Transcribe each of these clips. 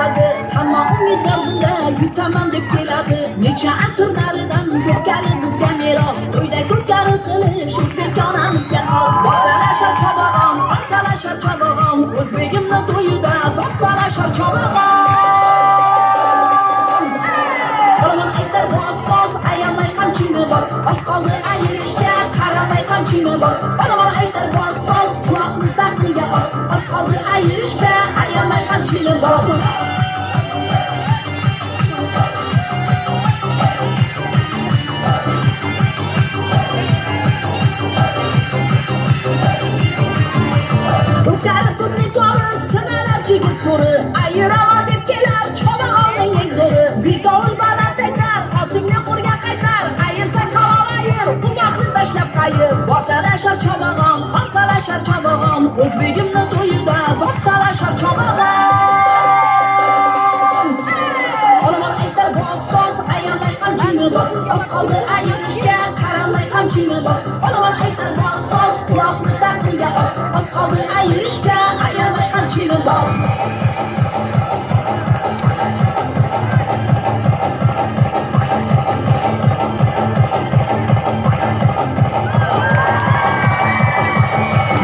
bo'ladi. Hamma umidvor bunda yutaman deb keladi. Necha asrlaridan ko'pkari bizga meros. To'yda ko'pkari qilish o'zbek onamizga xos. Botalashar chobag'on, botalashar chobag'on, o'zbegimni to'yida zottalashar chobag'on. Olomon aytar bos, ayamay qamchini bos. Bos qoldi ayirishga, qaramay qamchini bos. Olomon aytar bos, quloqni taqmiga bos. Bos qoldi ayirishga, ayamay qamchini bos. Ko'kari turli to'ri, sinalar chigit so'ri. Ayiraman deb kelar, chobag'onning eng zo'ri. Bekovul baland aytar, otingni qo'rga qaytar. Ayirsa halol ayir, umoqni tashlab qayir. Botalashar chobag'on, ortalashar chobag'on, o'zbegimni to'yida zottalashar chobag'on. Olomon aytar bos, ayamay qamchini bos. Bos qoldi ayirishga, qaramay qamchini bos. Olomon aytar bos, quloqni taqmiga bos. Bos qoldi ayirishga, ayamay qamchini bos.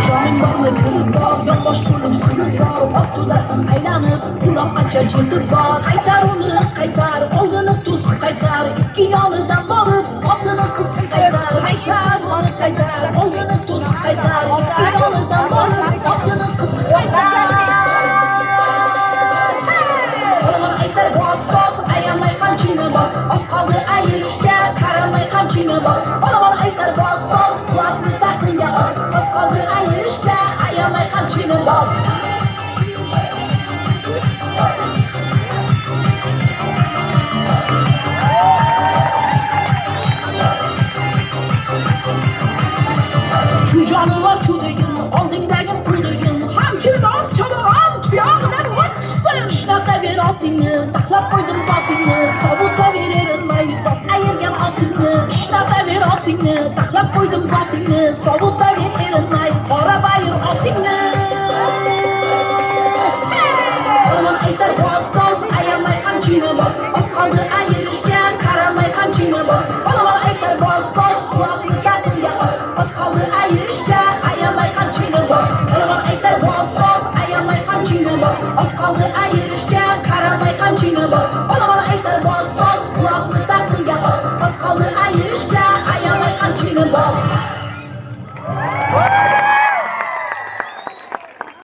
Joning bormi kulib bor, yonbosh bo'lib sulib bor. Ottudasin aylanib, quloq acha jildi bor. Qaytar uni, qaytar, oldini to'sib qaytar. Ikki yonidan borib, otini qisib qaytar. Qaytar uni, qaytar, oldini to'sib qaytar. Ikki yonidan borib, otini qisib qaytar. Olomon aytar bos, ayamay qamchini bos. Bos qoldi ayirishga, qaramay qamchini bos. Olomon aytar bos, quloqni taqmiga bos. Bos qoldi ayirishga, ayamay qamchini bos. Shu jonivor chudagin, oldingdagi qudagin, hamchini bos chobag'on, tuyog'idan o't chiqsin. Shunaqa ber otingni, taxlab qo'ydim zotingni, sovutaver erinmay zot ayirgan otingni. Shunaqa ber otingni, taxlab qo'ydim zotingni, sovutaver